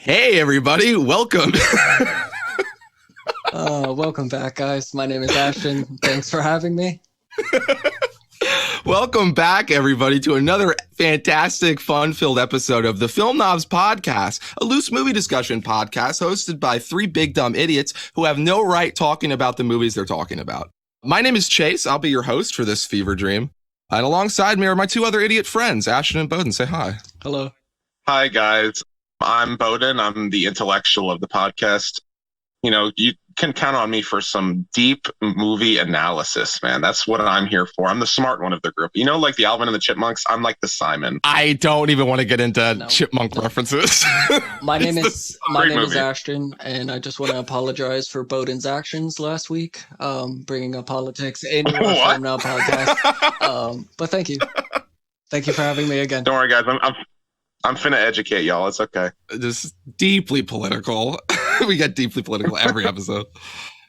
Hey, everybody. Welcome. Welcome back, guys. My name is Ashton. Thanks for having me. Welcome back, everybody, to another fantastic, fun-filled episode of the Film Knobs Podcast, a loose movie discussion podcast hosted by three big dumb idiots who have no right talking about the movies they're talking about. My name is Chase. I'll be your host for this fever dream. And alongside me are my two other idiot friends, Ashton and Bowden. Say hi. Hello. Hi, guys. I'm Bowden. I'm the intellectual of the podcast. You know, you can count on me for some deep movie analysis, man. That's what I'm here for. I'm the smart one of the group. You know, like the Alvin and the Chipmunks, I'm like the Simon. I don't even want to get into chipmunk references. My name is Ashton, and I just want to apologize for Bowden's actions last week, bringing up politics in your Film Now podcast. But thank you. Thank you for having me again. Don't worry, guys. I'm finna educate y'all. It's okay. Just deeply political. We get deeply political every episode.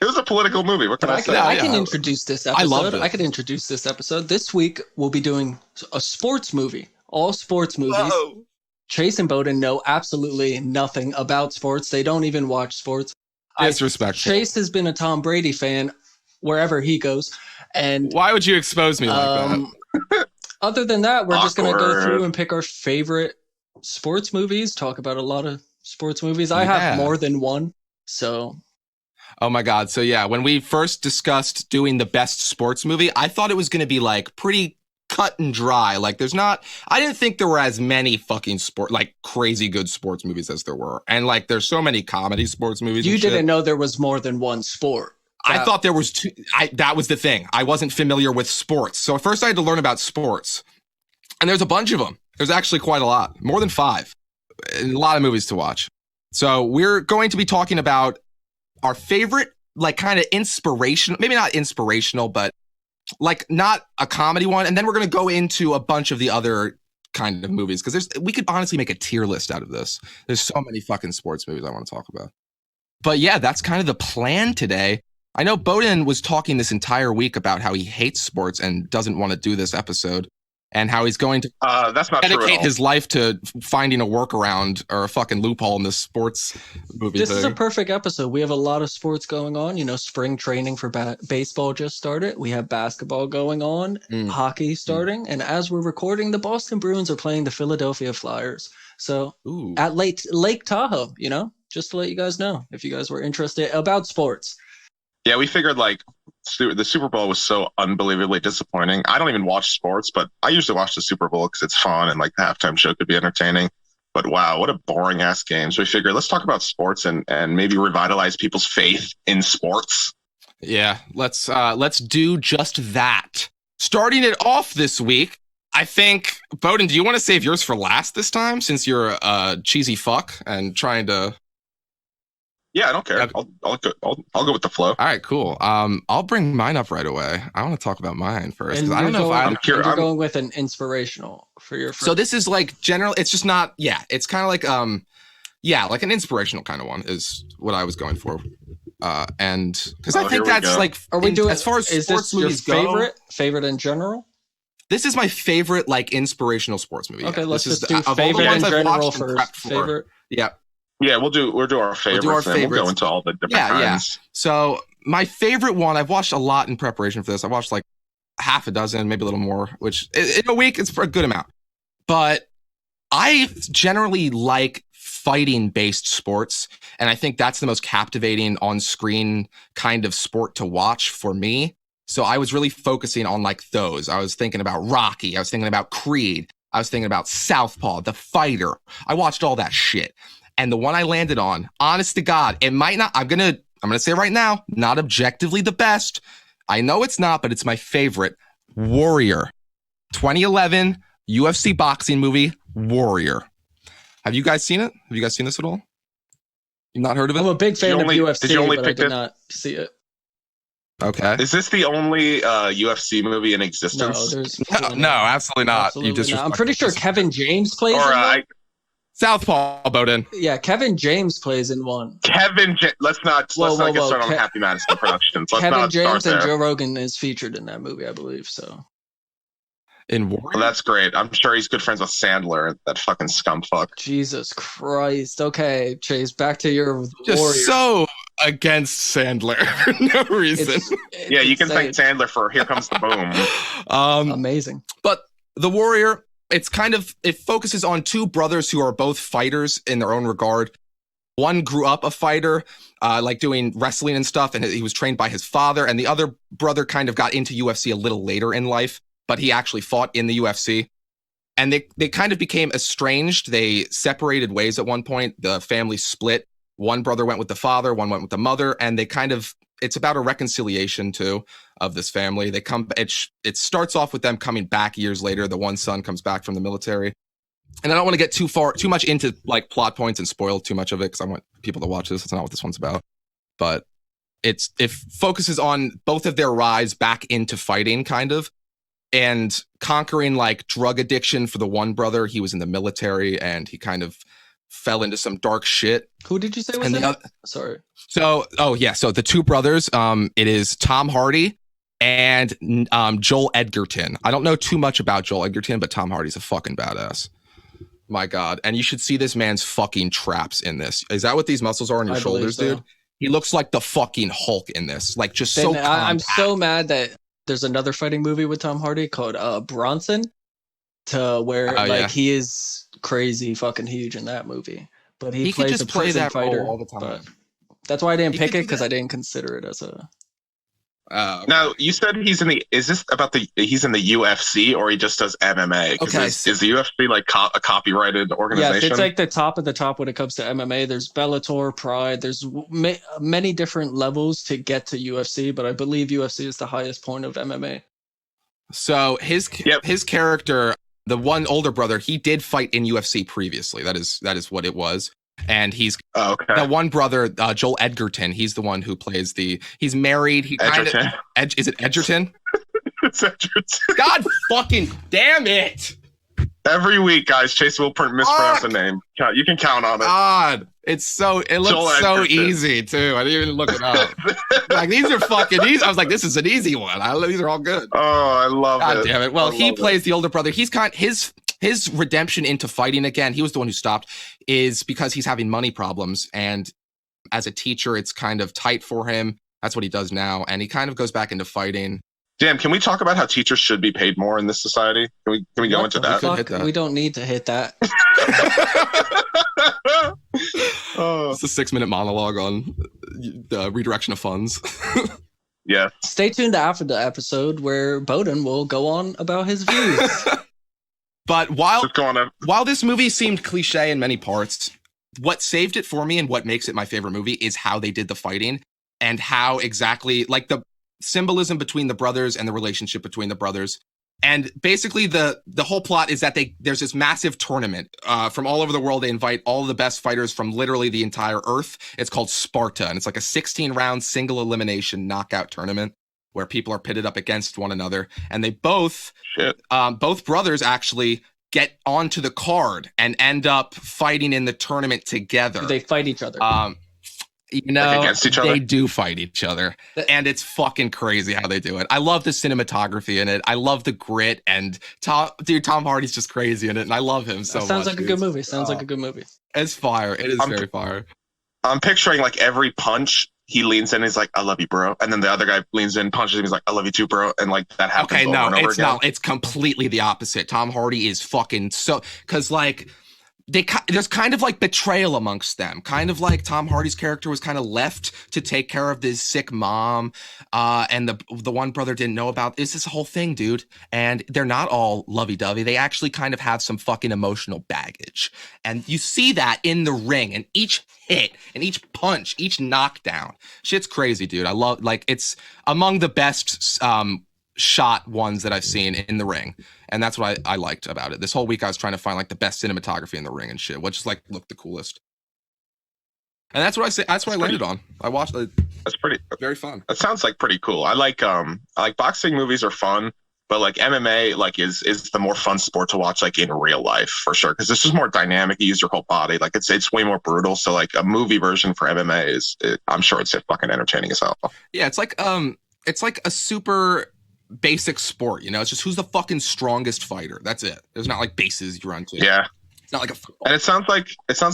It was a political movie. What can I say? I can introduce this episode. I love it. I could introduce this episode. This week, we'll be doing a sports movie. All sports movies. Whoa. Chase and Bowden know absolutely nothing about sports. They don't even watch sports. Disrespectful. Chase has been a Tom Brady fan wherever he goes. And why would you expose me like that? Other than that, we're just going to go through and pick our favorite sports movies, talk about a lot of sports movies. I have more than one, so. Oh my God. So yeah, when we first discussed doing the best sports movie, I thought it was going to be like pretty cut and dry. Like I didn't think there were as many fucking crazy good sports movies as there were. And like, there's so many comedy sports movies. You didn't know there was more than one sport. I thought there was two. That was the thing. I wasn't familiar with sports. So at first I had to learn about sports. And there's a bunch of them. There's actually quite a lot, more than 5. A lot of movies to watch. So we're going to be talking about our favorite, like kind of inspirational, maybe not inspirational, but like not a comedy one. And then we're going to go into a bunch of the other kind of movies because we could honestly make a tier list out of this. There's so many fucking sports movies I want to talk about. But yeah, that's kind of the plan today. I know Bowden was talking this entire week about how he hates sports and doesn't want to do this episode. And how he's going to that's not dedicate his life to finding a workaround or a fucking loophole in this sports movie. This is a perfect episode. We have a lot of sports going on. You know, spring training for baseball just started. We have basketball going on, hockey starting. And as we're recording, the Boston Bruins are playing the Philadelphia Flyers. So at Lake Tahoe, you know, just to let you guys know if you guys were interested about sports. Yeah, we figured like the Super Bowl was so unbelievably disappointing. I don't even watch sports, but I usually watch the Super Bowl because it's fun and like the halftime show could be entertaining. But wow, what a boring ass game. So we figured let's talk about sports and maybe revitalize people's faith in sports. Yeah, let's do just that. Starting it off this week, I think, Bowden, do you want to save yours for last this time since you're a cheesy fuck and trying to... Yeah, I don't care. I'll go with the flow. All right, cool. I'll bring mine up right away. I want to talk about mine first because I don't know if you're going with an inspirational for your. So this is like general. It's just not. Yeah, it's kind of like like an inspirational kind of one is what I was going for. And because I think that's like, are we doing as far as is sports this movies your favorite in general? This is my favorite like inspirational sports movie. Okay, let's just do favorite in general first. Favorite. Yeah. Yeah, we'll do our favorites. We'll go into all the different kinds. Yeah. So my favorite one, I've watched a lot in preparation for this. I watched like half a dozen, maybe a little more, which in a week, it's a good amount. But I generally like fighting-based sports, and I think that's the most captivating on-screen kind of sport to watch for me. So I was really focusing on like those. I was thinking about Rocky. I was thinking about Creed. I was thinking about Southpaw, The Fighter. I watched all that shit. And the one I landed on, honest to God, it might not, I'm going to say right now, not objectively the best. I know it's not, but it's my favorite. Warrior. 2011 UFC boxing movie, Warrior. Have you guys seen it? Have you guys seen this at all? You've not heard of it? I'm a big fan of UFC, but I did not see it. Okay. Is this the only UFC movie in existence? No, absolutely not. Absolutely not. I'm pretty sure Kevin James plays in one. Southpaw, Bowden. Yeah, Kevin James plays in one. Let's not get started on Happy Madison Productions. Kevin James and Joe Rogan is featured in that movie, I believe. So, in Warrior. Well, that's great. I'm sure he's good friends with Sandler, that fucking scumfuck. Jesus Christ. Okay, Chase, back to your Just Warrior. so against Sandler for no reason. Yeah, you can thank Sandler for Here Comes the Boom. Amazing. But The Warrior, it focuses on two brothers who are both fighters in their own regard. One grew up a fighter, like doing wrestling and stuff, and he was trained by his father. And the other brother kind of got into UFC a little later in life, but he actually fought in the UFC. And they kind of became estranged. They separated ways at one point. The family split. One brother went with the father, one went with the mother, and it's about a reconciliation too of this family. It starts off with them coming back years later. The one son comes back from the military. And I don't want to get too much into like plot points and spoil too much of it because I want people to watch this. That's not what this one's about. But it focuses on both of their rise back into fighting, kind of, and conquering like drug addiction for the one brother. He was in the military and he kind of fell into some dark shit. Who did you say was in it? Sorry. So the two brothers, it is Tom Hardy and Joel Edgerton. I don't know too much about Joel Edgerton, but Tom Hardy's a fucking badass. My God. And you should see this man's fucking traps in this. Is that what these muscles are on your shoulders, dude? He looks like the fucking Hulk in this. Like, just so compact. I'm so mad that there's another fighting movie with Tom Hardy called Bronson, to where he is crazy fucking huge in that movie. But he plays just a prison fighter all the time. But that's why I didn't pick it, because I didn't consider it as a... Okay. Now, you said he's in the UFC, or he just does MMA? Okay. Is the UFC like a copyrighted organization? Yes, it's like the top of the top when it comes to MMA. There's Bellator, Pride. There's many different levels to get to UFC, but I believe UFC is the highest point of MMA. So his character, the one older brother, he did fight in UFC previously. That is what it was. And he's the one brother, Joel Edgerton. He's the one who plays he's married. He Edgerton. Is it Edgerton? It's Edgerton. God fucking damn it. Every week, guys, Chase will mispronounce a name. You can count on it. God, it looks so easy too. I didn't even look it up. Like, these are fucking easy. I was like, this is an easy one. These are all good. Oh, I love it. God damn it. Well, he plays the older brother. He's his redemption into fighting again, he was the one who stopped, is because he's having money problems. And as a teacher, it's kind of tight for him. That's what he does now. And he kind of goes back into fighting. Damn, can we talk about how teachers should be paid more in this society? Can we go into that? We don't need to hit that. It's a 6-minute monologue on the redirection of funds. Yeah. Stay tuned after the episode where Bowden will go on about his views. But while this movie seemed cliche in many parts, what saved it for me and what makes it my favorite movie is how they did the fighting and how exactly, like, the symbolism between the brothers and the relationship between the brothers. And basically the whole plot is that there's this massive tournament from all over the world. They invite all the best fighters from literally the entire earth. It's called Sparta, and it's like a 16-round single elimination knockout tournament where people are pitted up against one another. And they both brothers actually get onto the card and end up fighting in the tournament together. Do they fight each other? Like against each other? They do fight each other. And it's fucking crazy how they do it. I love the cinematography in it. I love the grit. And Tom Hardy's just crazy in it. And I love him so much. Sounds like a good movie. Sounds like a good movie. It's fire. It is very fire. I'm picturing like every punch he leans in, he's like, I love you, bro. And then the other guy leans in, punches him, he's like, I love you too, bro. And like that happens over and over again. It's completely the opposite. Tom Hardy is fucking because like there's kind of like betrayal amongst them. Kind of like Tom Hardy's character was kind of left to take care of this sick mom. And the one brother didn't know about this whole thing, dude. And they're not all lovey-dovey. They actually kind of have some fucking emotional baggage. And you see that in the ring, and each hit and each punch, each knockdown. Shit's crazy, dude. I love, like, it's among the best shot ones that I've seen in the ring. And that's what I liked about it. This whole week I was trying to find like the best cinematography in the ring and shit. What just like looked the coolest. And that's what I landed on. I watched it. That's pretty very fun. That sounds like pretty cool. I like boxing movies are fun, but like MMA like is the more fun sport to watch like in real life for sure. Because this is more dynamic. You use your whole body. Like it's way more brutal. So like a movie version for MMA I'm sure it's fucking entertaining as hell. Yeah, it's like a super basic sport. You know, it's just who's the fucking strongest fighter. That's it. There's not like bases you run to. Yeah. It's not like a football. And it sounds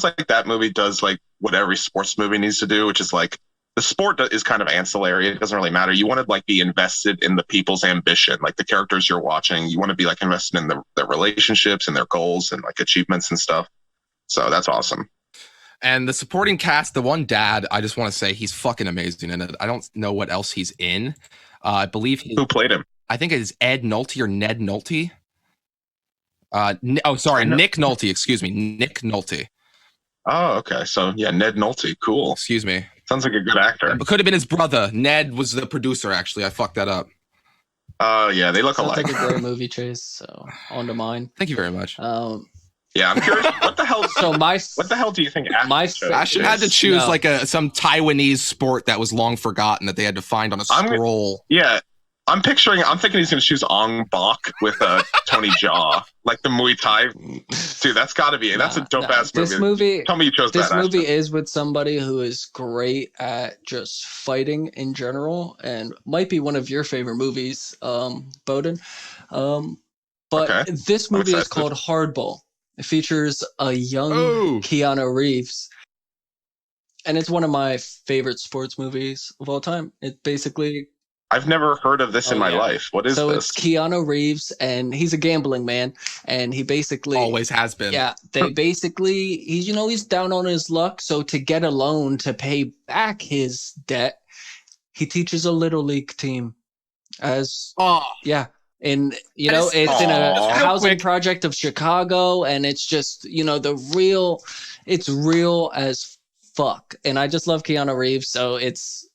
like that movie does like what every sports movie needs to do, which is like the sport is kind of ancillary. It doesn't really matter. You want to like be invested in the people's ambition, like the characters you're watching. You want to be like invested in their relationships and their goals and like achievements and stuff. So that's awesome. And the supporting cast, the one dad, I just want to say he's fucking amazing in it. I don't know what else he's in. I believe Who played him? I think it is Ed Nolte or Ned Nolte. Nick Nolte. Excuse me, Nick Nolte. Oh, okay. So yeah, Ned Nolte. Cool. Excuse me. Sounds like a good actor. It could have been his brother. Ned was the producer. Actually, I fucked that up. Yeah, they look Sounds alike. like a great movie, Chase. So on to mine. Thank you very much. Yeah, I'm curious. What the hell? So what the hell do you think? Ashton had to choose like some Taiwanese sport that was long forgotten that they had to find on a scroll. I'm thinking he's going to choose Ong Bak with Tony Jaa, like the Muay Thai. Dude, that's got to be it. That's a dope ass movie. Tell me you chose this that. This movie is with somebody who is great at just fighting in general, and might be one of your favorite movies, Bowden. But this movie is called Hardball. It features a young Keanu Reeves. And it's one of my favorite sports movies of all time. It basically... I've never heard of this in my life. What is this? So it's Keanu Reeves, and he's a gambling man, and he basically... Always has been. Yeah, they basically... he's down on his luck, so to get a loan to pay back his debt, he teaches a Little League team as... Yeah. And it's in a housing project of Chicago, and it's just it's real as fuck. And I just love Keanu Reeves. So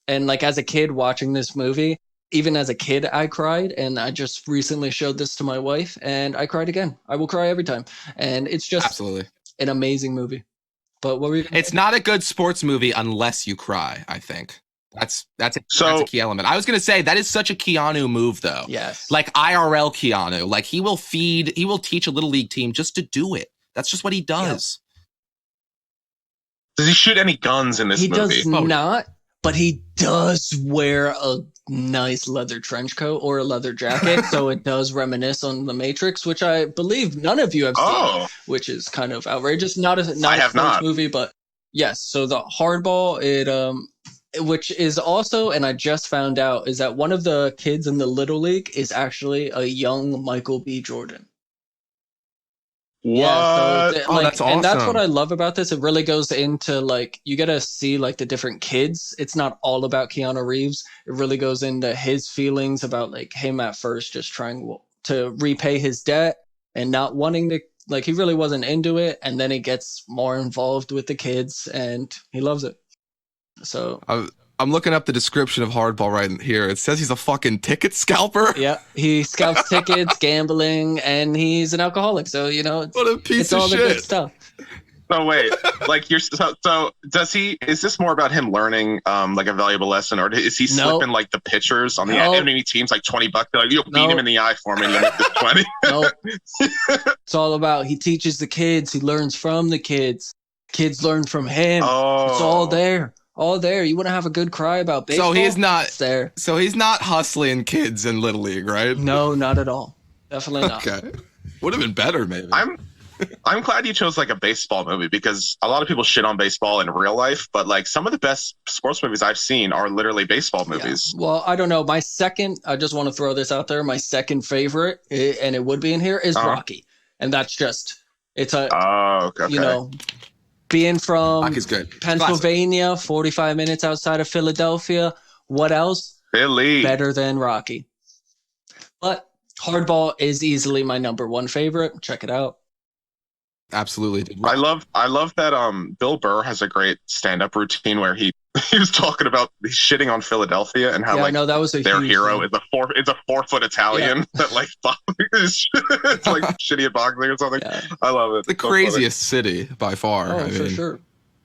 like as a kid watching this movie, even as a kid I cried, and I just recently showed this to my wife and I cried again. I will cry every time. And it's just absolutely an amazing movie. But what were you It's not a good sports movie unless you cry, I think. That's a key element. I was going to say that is such a Keanu move, though. Yes. Like IRL Keanu. Like he will teach a Little League team just to do it. That's just what he does. Yep. Does he shoot any guns in this movie? He does not, but he does wear a nice leather trench coat or a leather jacket. So it does reminisce on The Matrix, which I believe none of you have seen, which is kind of outrageous. Not a sports movie, but yes. So the Hardball, which is also, and I just found out, is that one of the kids in the Little League is actually a young Michael B. Jordan. What? Yeah, so that's awesome. And that's what I love about this. It really goes into like, you get to see like the different kids. It's not all about Keanu Reeves. It really goes into his feelings about like him at first just trying to repay his debt and not wanting to, like he really wasn't into it. And then he gets more involved with the kids and he loves it. So I'm looking up the description of Hardball right here. It says he's a fucking ticket scalper. Yeah, he scalps tickets, gambling, and he's an alcoholic. So what a piece it's of all shit. The good stuff. So wait, like so does he? Is this more about him learning like a valuable lesson, or is he slipping like the pitchers on the enemy teams like $20? Like you'll beat him in the eye for me, and you'll make this 20. No, it's all about he teaches the kids. He learns from the kids. Kids learn from him. It's all there. All there. You want to have a good cry about baseball? So he's not there. So he's not hustling kids in Little League, right? No, not at all. Definitely not. Okay. Would have been better, maybe. I'm glad you chose like a baseball movie because a lot of people shit on baseball in real life, but like some of the best sports movies I've seen are literally baseball movies. Yeah. Well, I don't know. My second, I just want to throw this out there. My second favorite, and it would be in here, is Rocky, and that's just being from Pennsylvania, classic. 45 minutes outside of Philadelphia. What else? Philly. Better than Rocky. But Hardball is easily my number one favorite. Check it out. Absolutely. I love that Bill Burr has a great stand-up routine where he was talking about he's shitting on Philadelphia and how that was their hero is a 4-foot Italian that like it's like shitty at boxing or something. Yeah. I love it. The craziest city by far. Oh, for sure.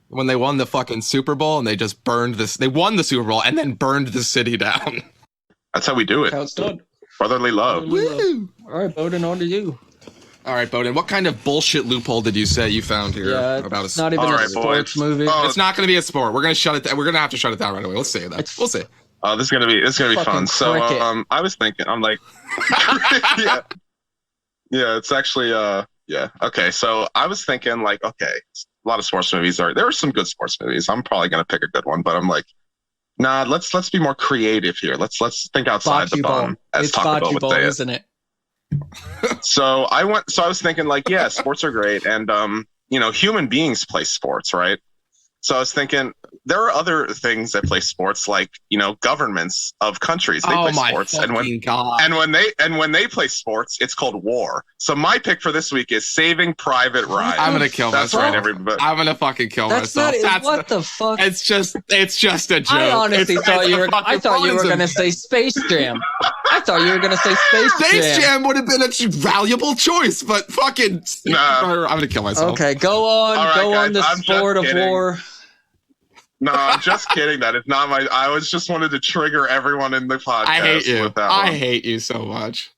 When they won the fucking Super Bowl and they just burned this, they won the Super Bowl and then burned the city down. That's how we do it. That's how it's done. Brotherly love. Woo! All right, Bowden, on to you. All right, Bowden, what kind of bullshit loophole did you say you found here about not even a sports movie? It's not going to be a sport. We're going to shut it. We're going to have to shut it down right away. Let's say that. We'll see. Oh, this is gonna be Fucking fun. So cricket. I was thinking, I'm like, yeah, yeah, it's actually yeah. Okay, so I was thinking like, okay, a lot of sports movies there are some good sports movies. I'm probably gonna pick a good one, but I'm like, nah, let's be more creative here. Let's think outside the Bocce ball. bun, as It's Taco Bell bocce would ball, say it. isn't it? So I was thinking like, yeah, sports are great, and human beings play sports, right? So I was thinking there are other things that play sports, like governments of countries, they Oh play my sports, fucking god! and when they play sports, it's called war. So my pick for this week is Saving Private Ryan. I'm gonna kill That's myself. right, everybody. I'm gonna fucking kill That's myself. not. What the fuck? It's just a joke. I honestly thought you were. I thought you were gonna say Space Jam. I thought you were gonna say Space Jam. Space Jam would have been a valuable choice, but fucking. Nah. I'm gonna kill myself. Okay, go on. All right, Go on. guys, The I'm just sport of kidding. war. No, I'm just kidding. That is not my. I was just wanted to trigger everyone in the podcast. I hate you. With that I one. hate you so much.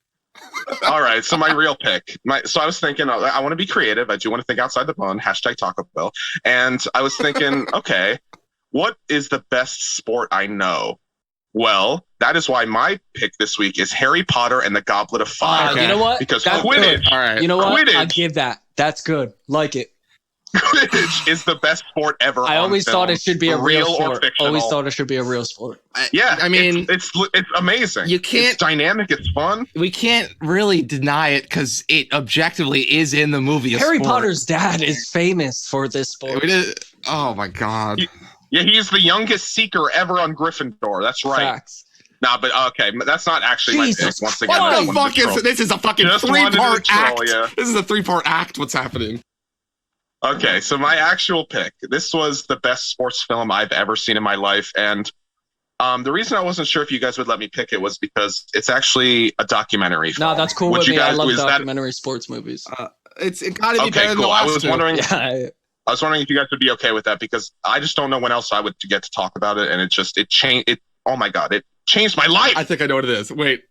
All right, so my real pick. So I was thinking, I want to be creative. I do want to think outside the bun. Hashtag Taco Bell. And I was thinking, okay, what is the best sport I know? Well, that is why my pick this week is Harry Potter and the Goblet of Fire. Okay. You know what? Because That's Quidditch, good. All right. You know what? Quidditch. I give that. That's good. Like it. Quidditch is the best sport ever. I always thought it should be a real or sport. fictional. Always thought it should be a real sport. Yeah, I mean, it's amazing. you can't- It's dynamic. It's fun. We can't really deny it because it objectively is in the movie. a Harry sport. Potter's dad is famous for this sport. It is- Oh my god. Yeah, he's the youngest seeker ever on Gryffindor. That's right. Facts. Nah, but okay, that's not actually my Jesus pick. Once again, What I the wanted fuck to troll. is this? Is a fucking Just wanted to 3-part troll act. ya. This is a 3-part act. What's happening? Okay, so my actual pick. This was the best sports film I've ever seen in my life, and the reason I wasn't sure if you guys would let me pick it was because it's actually a documentary film. No, that's cool Would with you me. I guys- love is that- documentary sports movies. It gotta be Okay, better than the cool. I last was two. wondering. Yeah. I was wondering if you guys would be okay with that because I just don't know when else I would get to talk about it, and it changed. Oh my god, it changed my life. I think I know what it is. Wait.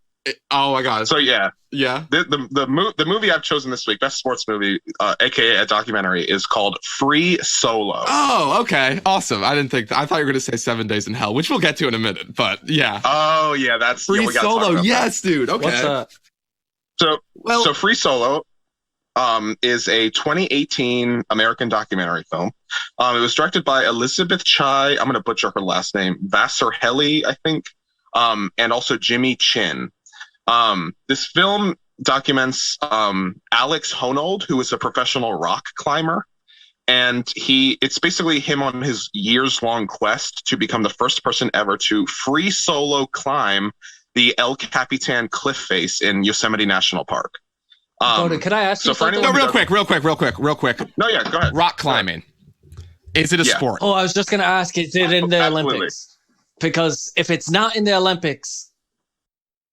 Oh my god. So yeah, Yeah. the movie I've chosen this week, best sports movie, aka a documentary, is called Free Solo. Oh, okay. Awesome. I didn't think I thought you were going to say 7 Days in Hell, which we'll get to in a minute. But yeah. Oh yeah, that's Free we gotta talk Solo. about Yes, dude. Okay. What's that? that. Well, So Free Solo is a 2018 American documentary film. It was directed by Elizabeth Chai. I'm going to butcher her last name. Vasarhelyi, I think. And also Jimmy Chin. This film documents Alex Honnold, who is a professional rock climber. And it's basically him on his years-long quest to become the first person ever to free solo climb the El Capitan cliff face in Yosemite National Park. Dakota, can I ask so you for something? no, anyone- real quick. No, yeah, go ahead. Rock climbing. Is it a Yeah. sport? Oh, I was just gonna ask, is it in the Absolutely. Olympics? Because if it's not in the Olympics,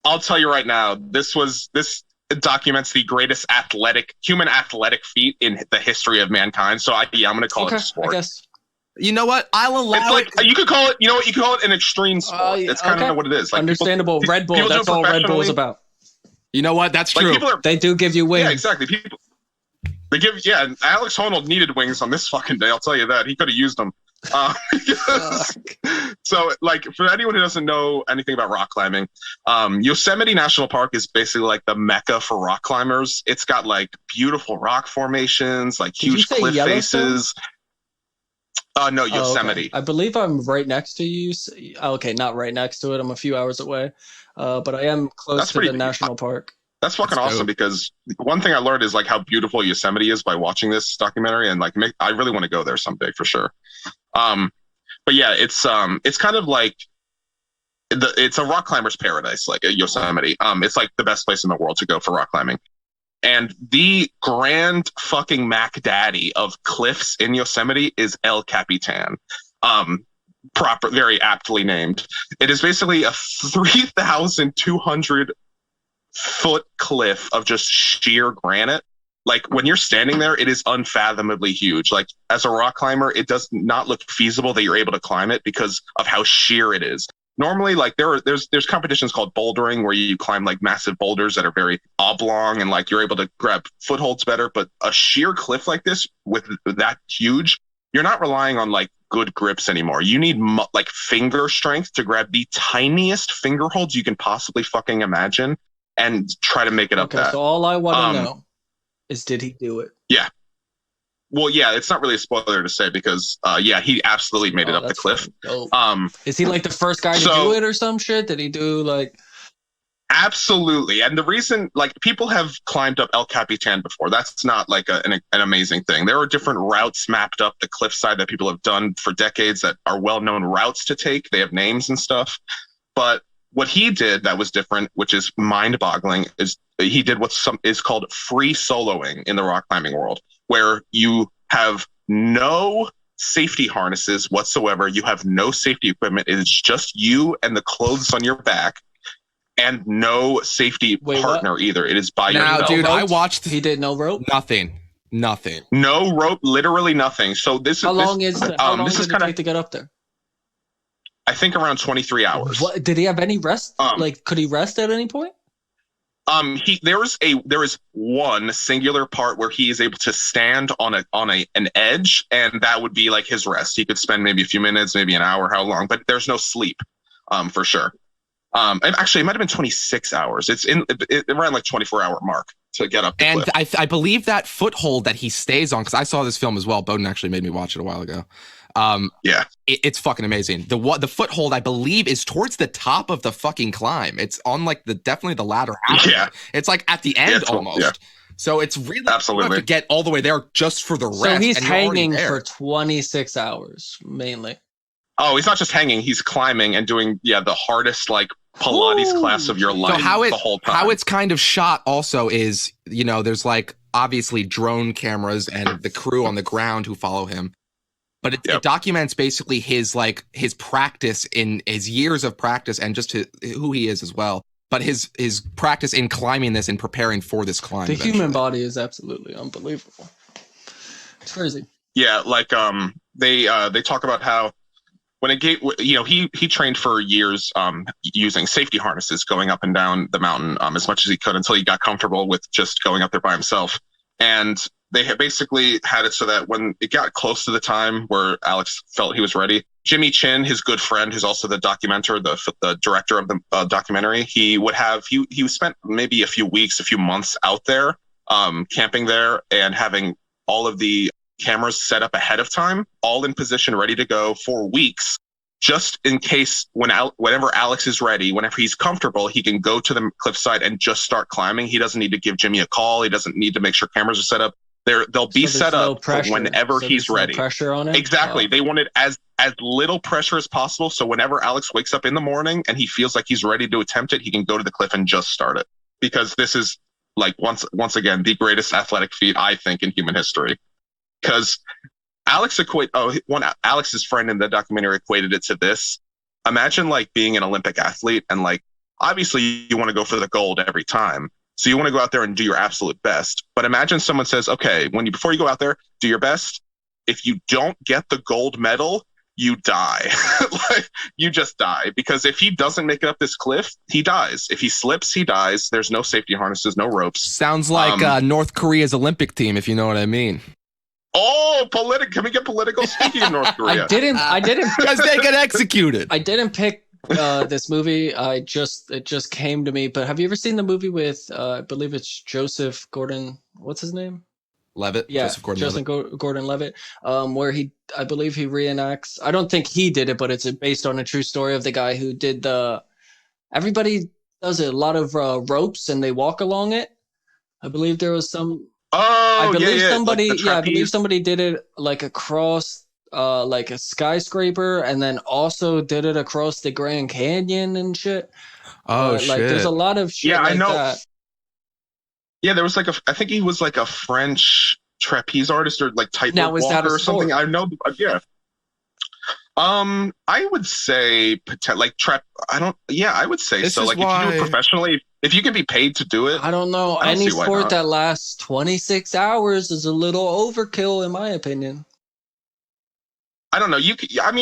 I'll tell you right now, this documents the greatest human athletic feat in the history of mankind. So I'm going to call it okay, a sport. I guess. You know what? I'll allow It's like it. you could call it. You know what? You could call it an extreme sport. Yeah, That's kind okay. of what it is. Like Understandable. Red Bull, people do that's it all Red Bull is professionally. about. You know what? That's true. People are. They do give you wings. Yeah, exactly. People. They give. Yeah, and Alex Honnold needed wings on this fucking day. I'll tell you that. He could have used them. So, like, for anyone who doesn't know anything about rock climbing, Yosemite National Park is basically like the mecca for rock climbers. It's got like beautiful rock formations, like Did you huge say cliff Yellowstone? faces. No, Oh, okay. Yosemite. I believe I'm right next to you. Okay, not right next to it. I'm a few hours away. But I am close That's to the pretty- national park. That's fucking That's awesome dope. because one thing I learned is like how beautiful Yosemite is by watching this documentary, and like I really want to go there someday for sure. But yeah, it's kind of like it's a rock climber's paradise, like Yosemite. It's like the best place in the world to go for rock climbing. And the grand fucking Mac Daddy of cliffs in Yosemite is El Capitan. Very aptly named. It is basically a 3,200 foot cliff of just sheer granite. Like when you're standing there, it is unfathomably huge. Like as a rock climber, it does not look feasible that you're able to climb it because of how sheer it is. Normally, like there's competitions called bouldering where you climb like massive boulders that are very oblong and like you're able to grab footholds better. But a sheer cliff like this with that huge, you're not relying on like good grips anymore. You need like finger strength to grab the tiniest finger holds you can possibly fucking imagine and try to make it up that. So all I want to know is, did he do it? Yeah. Well, yeah, it's not really a spoiler to say because, yeah, he absolutely made it up the cliff. Is he like the first guy to do it or some shit? Did he do like... Absolutely. And the reason, like, people have climbed up El Capitan before. That's not like an amazing thing. There are different routes mapped up the cliffside that people have done for decades that are well-known routes to take. They have names and stuff. But what he did that was different, which is mind-boggling, is he did what is called free soloing in the rock climbing world, where you have no safety harnesses whatsoever. You have no safety equipment. It is just you and the clothes on your back. And no safety partner either. It is by yourself. Now, dude, I watched. He did no rope. Nothing. No rope. Literally nothing. So this how is long did it take to get up there? I think around 23 hours. What, did he have any rest? Like, could he rest at any point? There is one singular part where he is able to stand on an edge, and that would be like his rest. He could spend maybe a few minutes, maybe an hour, how long, but there's no sleep, for sure. And actually, it might have been 26 hours. It's around like 24-hour mark to get up the and cliff. I believe that foothold that he stays on, because I saw this film as well. Bowden actually made me watch it a while ago. Yeah, it's fucking amazing. The foothold, I believe, is towards the top of the fucking climb. It's on like definitely the latter half. Yeah, it's like at the end almost. Yeah. So it's really absolutely you have to get all the way there just for the rest. So he's hanging for 26 hours mainly. Oh, he's not just hanging; he's climbing and doing the hardest like Pilates class of your life. So the whole time. How it's kind of shot also is, there's like obviously drone cameras and the crew on the ground who follow him, but it documents basically his practice in his years of practice and just who he is as well. But his practice in climbing this and preparing for this climb. The human body is absolutely unbelievable. It's crazy. Yeah, like they talk about how. When he trained for years using safety harnesses going up and down the mountain as much as he could until he got comfortable with just going up there by himself. And they had basically had it so that when it got close to the time where Alex felt he was ready, Jimmy Chin, his good friend, who's also the documenter, the director of the documentary, he spent maybe a few months out there camping there and having all of the cameras set up ahead of time, all in position, ready to go for weeks, just in case whenever Alex is ready, whenever he's comfortable, he can go to the cliffside and just start climbing. He doesn't need to give Jimmy a call. He doesn't need to make sure cameras are set up. They'll be set up for whenever he's ready. No pressure on it? Exactly. They wanted as little pressure as possible. So whenever Alex wakes up in the morning and he feels like he's ready to attempt it, he can go to the cliff and just start it. Because this is like once again the greatest athletic feat I think in human history. Because Alex's friend in the documentary equated it to this. Imagine like being an Olympic athlete and like, obviously you want to go for the gold every time. So you want to go out there and do your absolute best. But imagine someone says, okay, before you go out there, do your best. If you don't get the gold medal, you die. Like, you just die. Because if he doesn't make it up this cliff, he dies. If he slips, he dies. There's no safety harnesses, no ropes. Sounds like North Korea's Olympic team, if you know what I mean. Oh, can we get political? Speaking of North Korea. I didn't because they get executed. I didn't pick this movie. It just came to me. But have you ever seen the movie with I believe it's Joseph Gordon, what's his name? Levitt. Yeah, Joseph Gordon Levitt. Where I believe he reenacts, I don't think he did it, but it's based on a true story of the guy who did everybody does a lot of ropes and they walk along it. I believe there was some I believe somebody did it like across like a skyscraper and then also did it across the Grand Canyon and shit. Oh shit. Like there's a lot of shit I know. That. Yeah, there was like I think he was like a French trapeze artist or like tightrope walker or something. I know. Yeah. I would say like trap. I would say so. Like if you do it professionally, if you can be paid to do it. I don't know. Any sport that lasts 26 hours is a little overkill, in my opinion. I don't know.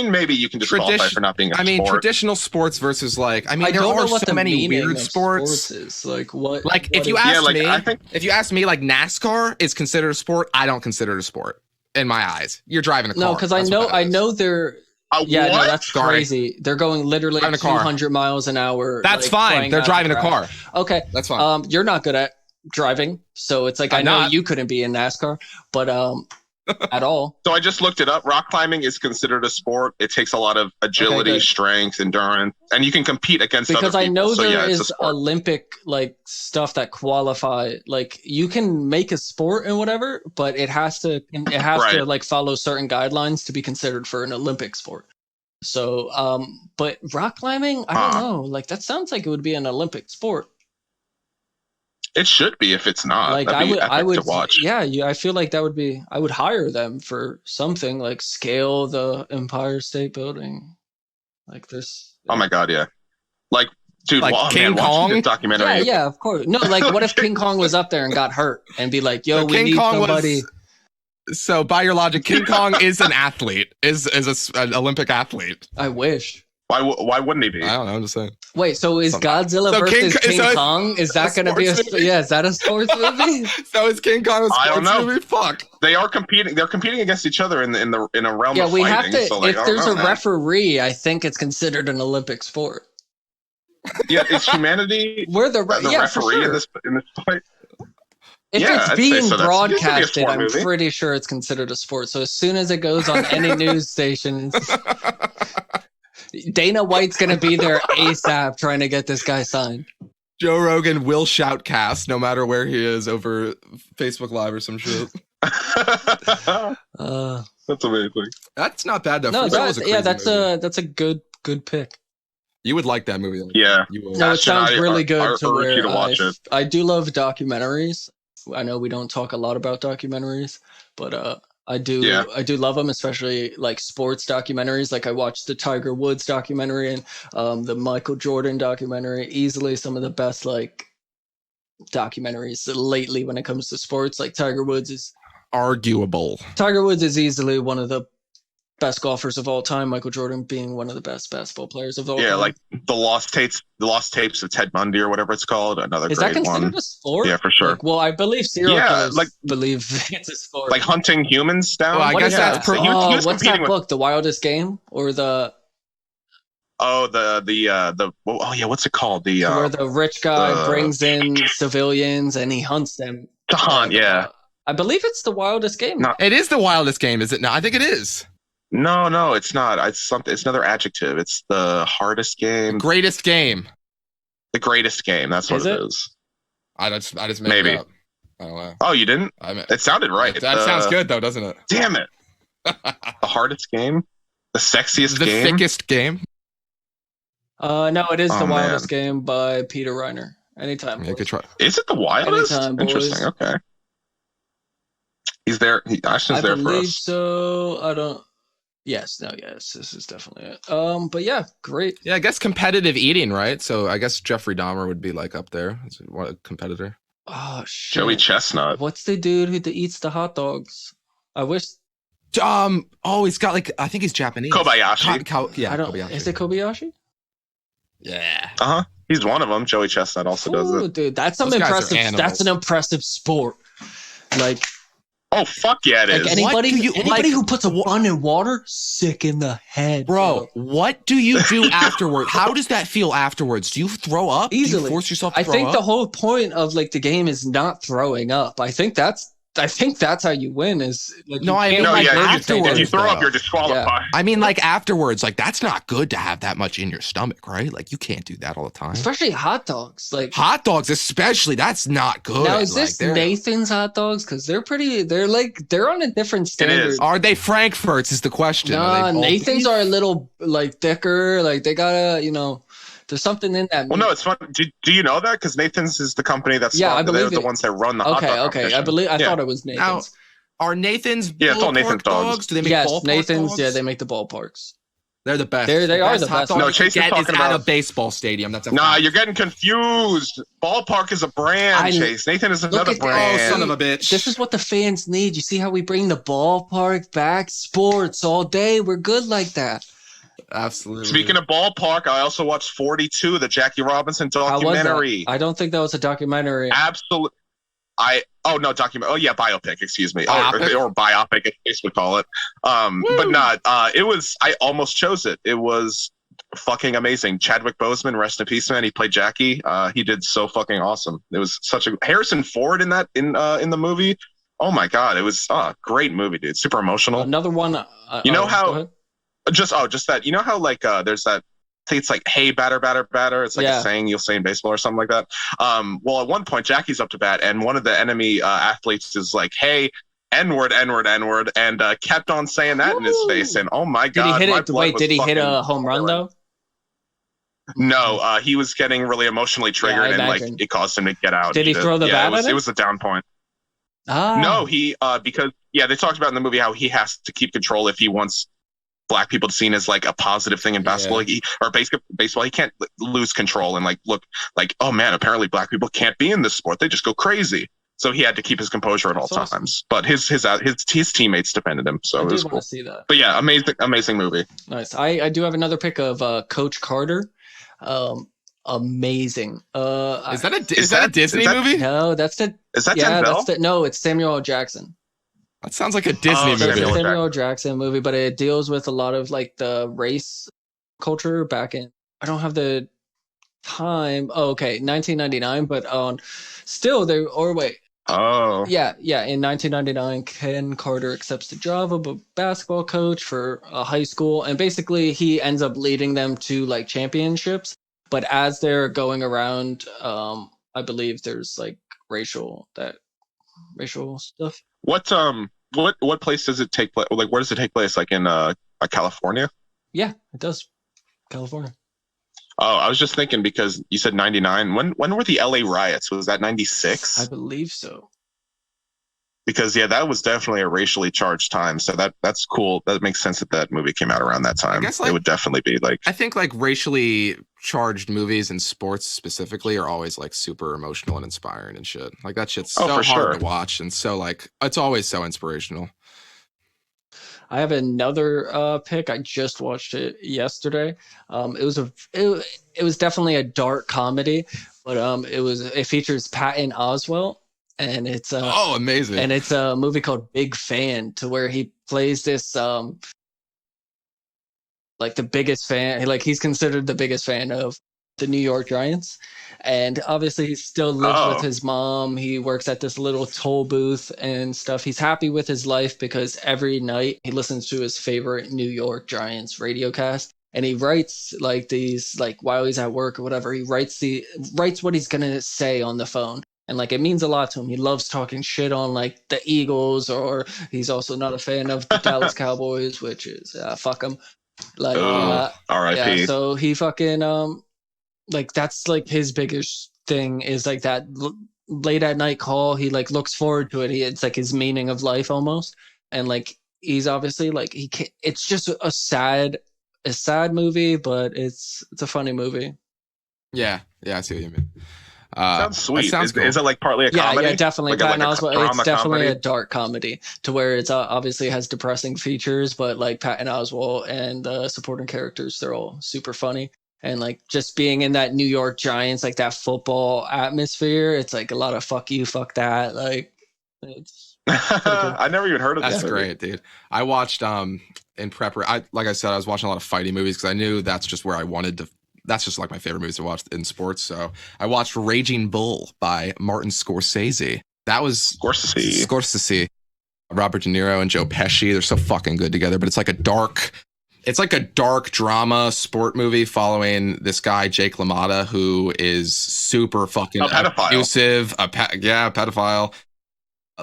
Maybe you can disqualify for not being a sport. Traditional sports versus there are so many weird sports. Is. Like what? Like if you ask me like NASCAR is considered a sport, I don't consider it a sport. in my eyes. You're driving a car. No, because I know they're. Yeah, what? no, that's crazy. They're going literally Driving a car. 200 miles an hour. That's like, fine. flying They're out driving the a car. Okay. That's fine. You're not good at driving, so it's like I know not. you couldn't be in NASCAR, but at all. So I just looked it up. Rock climbing is considered a sport. It takes a lot of agility, good. strength, endurance, and you can compete against Because other I people. know So, there it's a is sport. Olympic like stuff that qualify. Like you can make a sport and whatever, but it has to Right. like follow certain guidelines to be considered for an Olympic sport. So, but rock climbing, I don't know. Like that sounds like it would be an Olympic sport. It should be if it's not. Like That'd be I would epic to watch. Yeah, I feel like that would be. I would hire them for something like scale the Empire State Building. Like this. Oh my god, yeah. Like, dude, Like watching King Kong? this documentary. Yeah, of course. No, like what if King Kong was up there and got hurt and be like, "Yo, So we King need Kong somebody." So by your logic, King Kong is an athlete, an Olympic athlete. I wish. Why wouldn't he be? I don't know. I'm just saying. Wait, so is Godzilla So versus King so Kong? Is that going to be a sports movie? yeah? Is that a sports movie? So is King Kong a I don't sports know. movie? Fuck. They are competing. They're competing against each other in a realm Yeah, of we fighting. have to. So, like, If I don't there's know, a man. referee, I think it's considered an Olympic sport. Yeah, is humanity We're the the for referee sure. in this fight? If Yeah, it's I'd say being so. That's- broadcasted, this could be a sport I'm movie. pretty sure it's considered a sport. So as soon as it goes on any news station, Dana White's going to be there ASAP trying to get this guy signed. Joe Rogan will shoutcast no matter where he is over Facebook Live or some shit. That's amazing. That's not bad though. No, That was a crazy movie. that's a good pick. You would like that movie. Yeah. You will. No, it Ashton, sounds really good. I to urge where you to watch it. I do love documentaries. I know we don't talk a lot about documentaries, but I do love them, especially like sports documentaries. Like I watched the Tiger Woods documentary and the Michael Jordan documentary. Easily some of the best like documentaries lately when it comes to sports. Like Tiger Woods is easily one of the best golfers of all time. Michael Jordan being one of the best basketball players of all time. Yeah, like the lost tapes of Ted Bundy or whatever it's called. Another Is that great considered one. a sport? Yeah, for sure. Like, well, I believe serial killers like- believe it's a sport. Like hunting humans down. Well, I What guess is that's that? pretty. He was What's competing that with- book? The Wildest Game, or the what's it called? where the rich guy the- brings in civilians and he hunts them. To hunt, yeah. I believe it's The Wildest Game. No. It is the wildest game, is it not? I think it is. No, it's not. It's something. It's another adjective. It's the hardest game, Greatest game. the greatest game. That's what Is it it? is. I just made Maybe. it up. I don't know. Oh, you didn't? I mean, It sounded right. that sounds good though, doesn't it? Damn it! The hardest game, the sexiest The game. thickest game. No, it is Oh, The man. Wildest Game by Peter Reiner. Anytime. Yeah, boys. good try. Is it the wildest? Anytime, boys. Interesting. Okay. He's there. Ashton's I there for believe us. so. I don't. Yes. This is definitely it. But yeah, great. Yeah, I guess competitive eating, right? So I guess Jeffrey Dahmer would be like up there as a competitor. Oh shit. Joey Chestnut. What's the dude who eats the hot dogs? I wish. He's got like I think he's Japanese. Kobayashi. Yeah, I don't. Kobayashi. Is it Kobayashi? Yeah. He's one of them. Joey Chestnut also does Ooh, it. dude, that's some Those guys are impressive. animals. That's an impressive sport. Like, Oh fuck yeah, it is. like anybody, do you- anybody like- who puts a bun in water, sick in the head, Bro, what do you do afterwards? How does that feel afterwards? Do you throw up? Do Easily. you force yourself to I throw think up? the whole point of like the game is not throwing up. I think that's how you win. Is like No, you I can't, mean, no, like, yeah. afterwards, If you throw up, though. you're disqualified. I mean, like afterwards, like that's not good to have that much in your stomach, right? Like you can't do that all the time. especially hot dogs. Like Hot dogs, especially, that's not good. now, is Like, this they're- Nathan's hot dogs? Because they're pretty. They're on a different standard. is. Are they Frankfurts? Is the question. Are Nah, they both Nathan's beef? are a little like thicker. Like they gotta, there's something in that. Well, no, it's fun. Do you know that? Because Nathan's is the company that's Yeah, I they're believe the it. ones that run the hot dog Okay. I competition. believe. I Yeah. thought it was Nathan's. Are Nathan's Yeah, it's all ballpark Nathan's dogs. Do they make Yes, ballpark Nathan's. dogs? Yeah, they make the ballparks. They're the best. They are the hot best. dog No, you Chase is can get talking at a about- baseball stadium. That's a Nah, fact. you're getting confused. Ballpark is a brand, Chase. Nathan is another at that. brand. Oh, son of a bitch. This is what the fans need. You see how we bring the ballpark back? Sports all day. We're good like that. Absolutely. Speaking of ballpark, I also watched 42, the Jackie Robinson How was that? documentary. I don't think that was a documentary. Absolutely. Document. Oh yeah, biopic. Excuse me. Biopic? Or biopic, as case would call it. But not. It was. I almost chose it. It was fucking amazing. Chadwick Boseman, rest in peace, man. He played Jackie. He did so fucking awesome. It was such a Harrison Ford in the movie. Oh my god, it was a great movie, dude. Super emotional. Another one. You know how? Just that. You know how like there's that. I think it's like, hey, batter, batter, batter. It's like a saying you'll say in baseball or something like that. Well, at one point, Jackie's up to bat, and one of the enemy athletes is like, hey, N-word, N-word, N-word, and kept on saying that in his face. And oh my god, did he hit a home run though? No, he was getting really emotionally triggered, and like it caused him to get out. Did he throw the bat? It was a down point. No, he because they talked about in the movie how he has to keep control if he wants black people seen as like a positive thing in basketball or baseball. He can't lose control and like look like, oh man, apparently black people can't be in this sport. They just go crazy. So he had to keep his composure at all times. But his teammates defended him. So it was cool. See that. But yeah, amazing movie. Nice. I do have another pick of Coach Carter. Amazing. Is that a Disney movie? No, that's it. Is that Denzel? No, it's Samuel L. Jackson. That sounds like a Disney movie. It's a Samuel L. Jackson movie, but it deals with a lot of like the race culture back in. I don't have the time. Oh, okay, 1999. But still there. Or wait. Oh. Yeah. In 1999, Ken Carter accepts the job of a basketball coach for a high school, and basically he ends up leading them to like championships. But as they're going around, I believe there's like racial stuff. What place does it take place? Like, where does it take place? Like in California? Yeah, it does. California. Oh, I was just thinking because you said 99. When were the LA riots? Was that 96? I believe so. Because that was definitely a racially charged time. So that's cool. That makes sense that movie came out around that time. I guess, like, it would definitely be like, I think like racially charged movies and sports specifically are always like super emotional and inspiring and shit. Like that shit's so hard to watch and so like it's always so inspirational. I have another pick. I just watched it yesterday. It was definitely a dark comedy, but it features Patton Oswalt, and it's amazing. And it's a movie called Big Fan, to where he plays this like the biggest fan. Like he's considered the biggest fan of the New York Giants. And obviously he still lives with his mom. He works at this little toll booth and stuff. He's happy with his life because every night he listens to his favorite New York Giants radio cast. And he writes like these, like while he's at work or whatever, he writes what he's going to say on the phone. And like, it means a lot to him. He loves talking shit on like the Eagles, or he's also not a fan of the Dallas Cowboys, which is fuck him. Like, R.I.P. Yeah, so he fucking, like that's like his biggest thing is like that late at night call. He like looks forward to it. It's like his meaning of life almost. And like he's obviously like he can't, it's just a sad movie, but it's a funny movie. Yeah, I see what you mean. Sounds sweet. Sounds cool. Is it like partly a comedy? Yeah, definitely. Like it's definitely comedy? a dark comedy, to where it's obviously has depressing features, but like Patton Oswalt and the supporting characters, they're all super funny. And like just being in that New York Giants, like that football atmosphere, it's like a lot of fuck you, fuck that. Like it's I never even heard of that. That's great, dude. I watched in prep. Like I said, I was watching a lot of fighting movies because I knew that's just where I wanted to. That's just like my favorite movies to watch in sports. So I watched Raging Bull by Martin Scorsese. That was Scorsese. Robert De Niro and Joe Pesci. They're so fucking good together. But it's like a dark drama sport movie following this guy, Jake LaMotta, who is super fucking abusive, pedophile,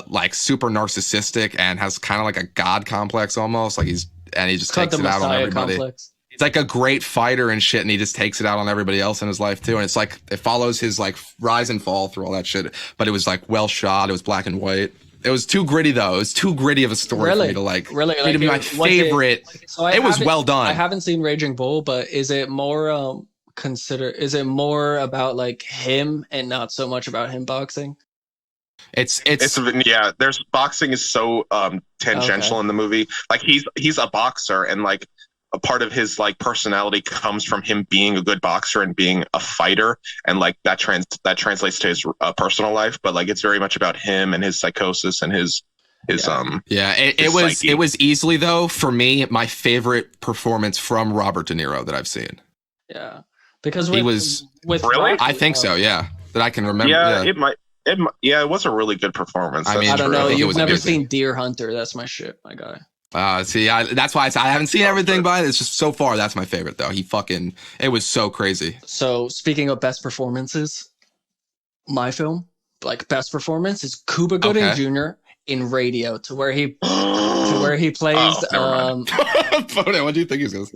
like super narcissistic, and has kind of like a god complex almost. Like he just takes it out on everybody. Complex. He's like a great fighter and shit, and he just takes it out on everybody else in his life too. And it's like it follows his like rise and fall through all that shit. But it was like well shot. It was black and white. It was too gritty though. It was too gritty of a story for me to like to be my favorite. It was well done. I haven't seen Raging Bull, but is it more is it more about like him and not so much about him boxing? It's there's boxing is so tangential in the movie. Like he's a boxer, and like a part of his like personality comes from him being a good boxer and being a fighter, and like that translates to his personal life. But like it's very much about him and his psychosis and his it was easily though for me my favorite performance from Robert De Niro that I've seen. Yeah, because he was with really. Rocky, I think so. Yeah, that I can remember. Yeah, it might. It was a really good performance. I mean, I don't know. You've never amazing. seen Deer Hunter. That's my shit, my guy. That's why I haven't seen everything, but it's just so far that's my favorite though. It was so crazy. So speaking of best performances, my film, like best performance is Cuba Gooding Jr. in Radio, to where he plays. Bono, what do you think he's gonna say?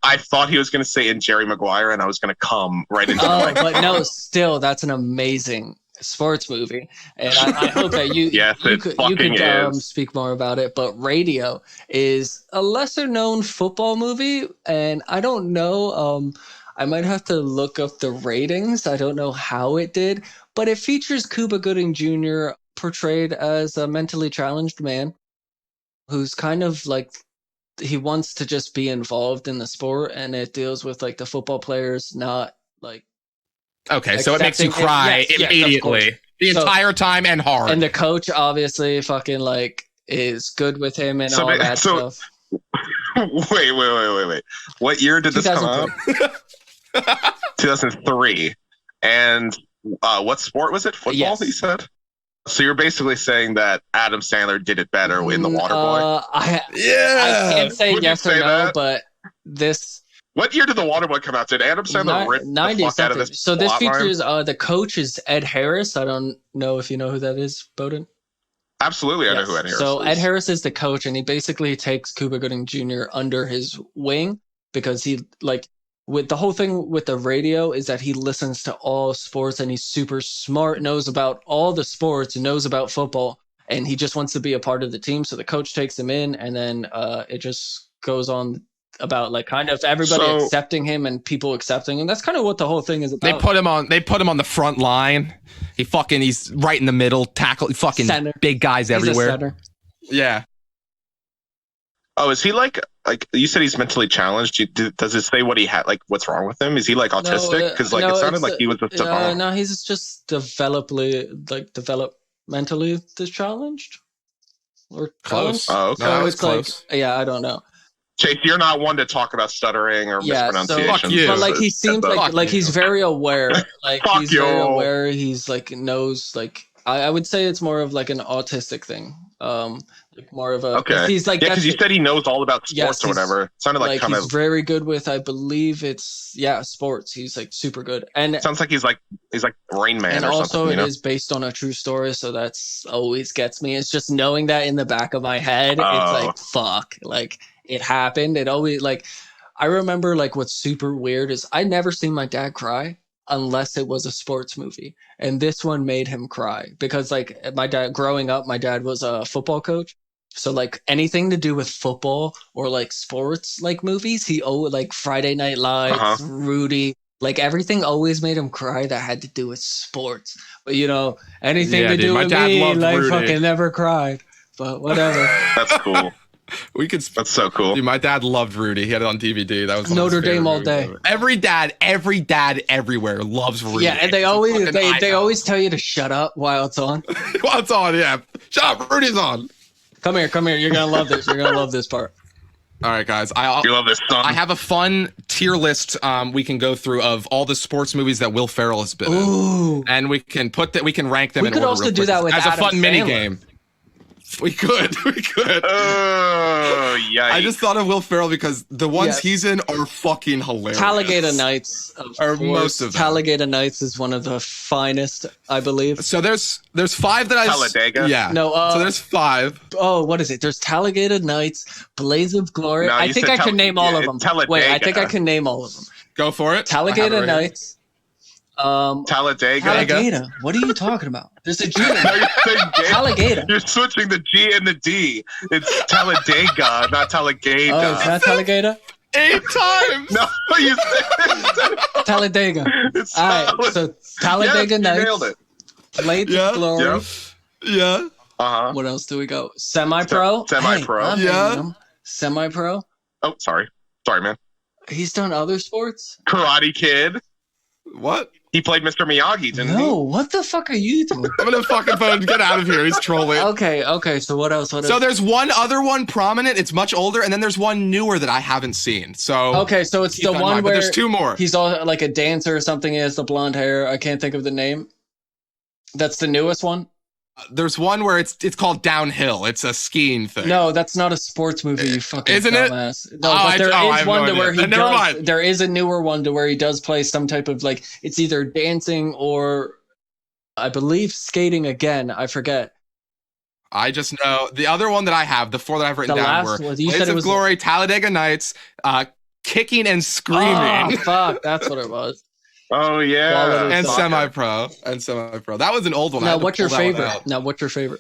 I thought he was gonna say in Jerry Maguire, and I was gonna come right into. But no, still, that's an amazing sports movie, and I hope that you could speak more about it. But Radio is a lesser known football movie, and I don't know. I might have to look up the ratings. I don't know how it did, but it features Cuba Gooding Jr. portrayed as a mentally challenged man who's kind of like he wants to just be involved in the sport, and it deals with like the football players not like. Okay, so it makes you cry immediately the entire time and hard. And the coach obviously fucking like is good with him and all that stuff. Wait. What year did this come out? 2003. And what sport was it? Football, yes. You said? So you're basically saying that Adam Sandler did it better in The Waterboy? I can't say yes or no, but this... What year did The Waterboy come out? Did Adam Sandler rip the fuck out of this? So this features the coach is Ed Harris. I don't know if you know who that is, Bowden. Absolutely, I know who Ed Harris is. So Ed Harris is the coach, and he basically takes Cuba Gooding Jr. under his wing because he with the whole thing with the Radio is that he listens to all sports and he's super smart, knows about all the sports, knows about football, and he just wants to be a part of the team. So the coach takes him in, and then it just goes on about like kind of everybody accepting him and people accepting him. That's kind of what the whole thing is about. They put him on the front line. He's right in the middle, tackle fucking center. Big guys everywhere. He's a center. Yeah. Oh, is he like you said he's mentally challenged? Does it say what he had? Like, what's wrong with him? Is he like autistic? Because it sounded like he was just no, he's just developmentally challenged or close. Oh, okay. No, it's close. I don't know. Chase, you're not one to talk about stuttering or mispronunciation. But like he seems like he's very aware. Like he's very aware. He's like knows like I would say it's more of like an autistic thing. Like more of a he's like because you said he knows all about sports or whatever. It sounded like kind he's very good with I believe it's sports. He's like super good. And it sounds like he's like Rain Man and or also something. It is based on a true story, so that's always gets me. It's just knowing that in the back of my head. It's like fuck. Like it happened. It always like I remember like what's super weird is I never seen my dad cry unless it was a sports movie. And this one made him cry because like my dad growing up, my dad was a football coach. So like anything to do with football or like sports like movies, he like Friday Night Lights, Rudy, like everything always made him cry that had to do with sports. But anything to do with me, like Rudy. Fucking never cried. But whatever. That's cool. That's so cool. Dude, my dad loved Rudy. He had it on DVD. That was Notre Dame all day. Every dad everywhere loves Rudy. Yeah, and they always tell you to shut up while it's on. While it's on, yeah. Shut up, Rudy's on. Come here. You're gonna love this. You're gonna love this part. All right, guys. You love this song. I have a fun tier list we can go through of all the sports movies that Will Ferrell has been in, and we can rank them. We could also do that with as Adam a fun Sandler. mini game. We could. Oh, yikes. I just thought of Will Ferrell because the ones he's in are fucking hilarious. Talladega Nights. Most of them. Talladega Nights is one of the finest, I believe. So there's 5 that Talladega? Yeah. No. So there's 5. Oh, what is it? There's Talladega Nights, Blaze of Glory. No, I think I can name all of them. Talladega. Wait, I think I can name all of them. Go for it. Talladega Nights. Talladega. What are you talking about? There's a G. No, you're saying Talladega. You're switching the G and the D. It's Talladega, not Talladega. Oh, it's not Talladega? 8 times. No, you said Talladega. It's all right, so Talladega Nights. You nailed it. Blaze of Glory. Yeah. What else do we go? Semi-pro. Semi-pro. Semi-pro. Oh, sorry. Sorry, man. He's done other sports? Karate Kid. What? He played Mr. Miyagi, didn't he? No, what the fuck are you doing? I'm gonna fucking phone. Get out of here. He's trolling. Okay. So what else? So there's one other one prominent. It's much older, and then there's one newer that I haven't seen. So okay, so it's the one where there's two more. He's all like a dancer or something. He has the blonde hair. I can't think of the name. That's the newest one. There's one where it's called Downhill. It's a skiing thing. No, that's not a sports movie. You fucking Isn't dumbass. it? No, but there is one to where he Never does. mind. There is a newer one to where he does play some type of like it's either dancing or I believe skating again. I forget. I just know the other one that I have. The four that I've written down were Blades of Glory, Talladega Nights, Kicking and Screaming. Oh fuck, that's what it was. Oh yeah, and semi-pro. That was an old one. Now, what's your favorite?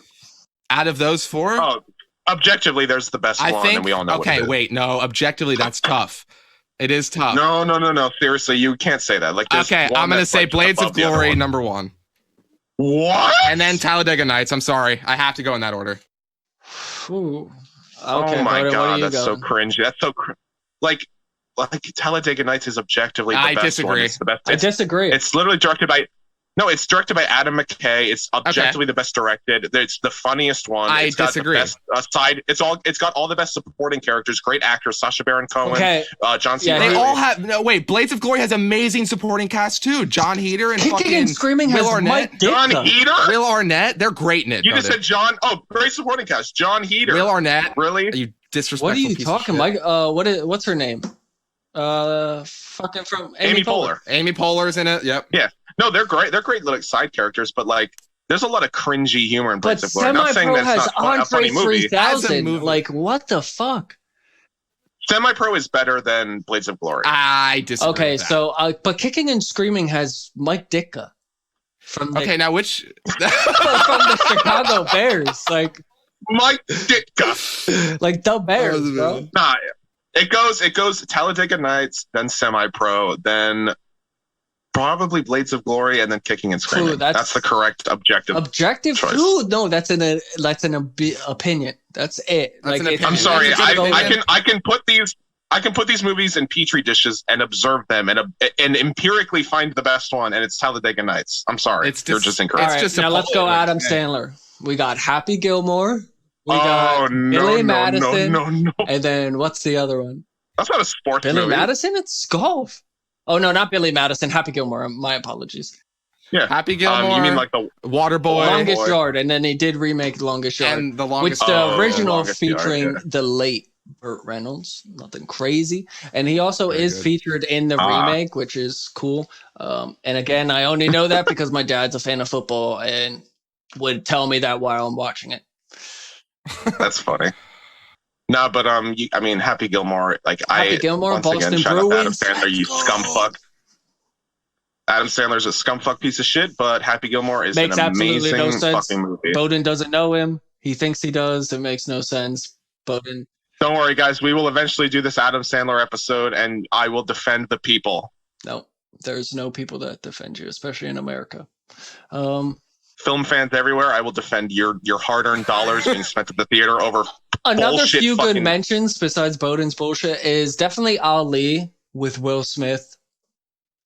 Out of those four? Oh, objectively, there's the best one, and we all know. Okay, wait, no, objectively, that's tough. It is tough. No. Seriously, you can't say that. Like, okay, I'm gonna say Blades of Glory number one. What? And then Talladega Nights. I'm sorry, I have to go in that order. Ooh. Okay, oh my god, that's so cringe. That's so like Talladega Nights is objectively the best disagree. one. It's the best. I disagree. It's literally directed by Adam McKay. It's objectively the best directed. It's the funniest one. It's disagree. Got the best It's got all the best supporting characters. Great actors: Sacha Baron Cohen, John C. They all have. No, wait. Blades of Glory has amazing supporting cast too. John Heder and Kicking and Screaming Will has Arnett. John Heder, Will Arnett. They're great in it. You just said John. Oh, great supporting cast. John Heder, Will Arnett. Really? Are you disrespectful? What are you talking, Mike? What's her name? Fucking from Amy Poehler. Amy Poehler's in it. Yep. Yeah. No, they're great. They're great little side characters, but like, there's a lot of cringy humor in Blades of Glory. I'm not saying that's not a funny movie. 3000. Like, what the fuck? Semi-Pro is better than Blades of Glory. I disagree. Okay, with that. so but Kicking and Screaming has Mike Ditka from now which from the Chicago Bears, like Mike Ditka, like the Bears, bro. Nah, it goes Talladega Nights, then Semi-Pro, then probably Blades of Glory, and then Kicking and Screaming. That's the correct objective. Objective? choice. Ooh, no, that's an opinion. That's it. I'm sorry. I can put these movies in petri dishes and observe them and empirically find the best one, and it's Talladega Nights. I'm sorry. They're just incorrect. All right, now let's go Adam Sandler. We got Happy Gilmore. We got Billy Madison. No. And then what's the other one? That's not a sports movie. Billy Madison? It's golf. Oh, no, not Billy Madison. Happy Gilmore. My apologies. Yeah. Happy Gilmore. You mean like the Waterboy? Longest Yard. And then he did remake Longest Yard. And the Longest Which the original Longest featuring Yard, the late Burt Reynolds. Nothing crazy. And he also is featured in the remake, which is cool. And again, I only know that because my dad's a fan of football and would tell me that while I'm watching it. That's funny. No, but I mean, Happy Gilmore. Like Happy Gilmore, once Boston again, shout out to Adam Bruins. Sandler, you scumfuck. Adam Sandler's a scumfuck piece of shit, but Happy Gilmore is Makes an absolutely amazing no sense. fucking movie. Bowden doesn't know him. He thinks he does. It makes no sense. Bowden. Don't worry, guys. We will eventually do this Adam Sandler episode, and I will defend the people. No, there's no people that defend you, especially in America. Film fans everywhere, I will defend your hard-earned dollars being spent at the theater over Another few fucking... good mentions besides Bowden's bullshit is definitely Ali with Will Smith.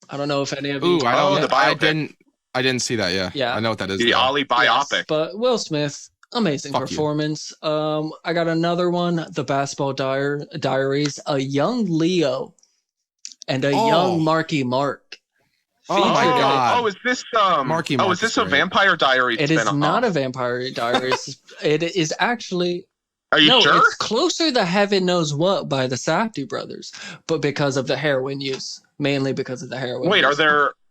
I don't know if any of you. I didn't see that. Yeah, I know what that is. The Ali biopic. Yes, but Will Smith, amazing performance. I got another one, The Basketball Diaries, a young Leo and a young Marky Mark. Oh my god! Oh, is this Marky is this a Vampire Diaries? It is not a Vampire Diaries. It is actually. Are you sure? It's closer to Heaven Knows What by the Safdie brothers, but because of the heroin use, mainly because of the heroin. Wait, use.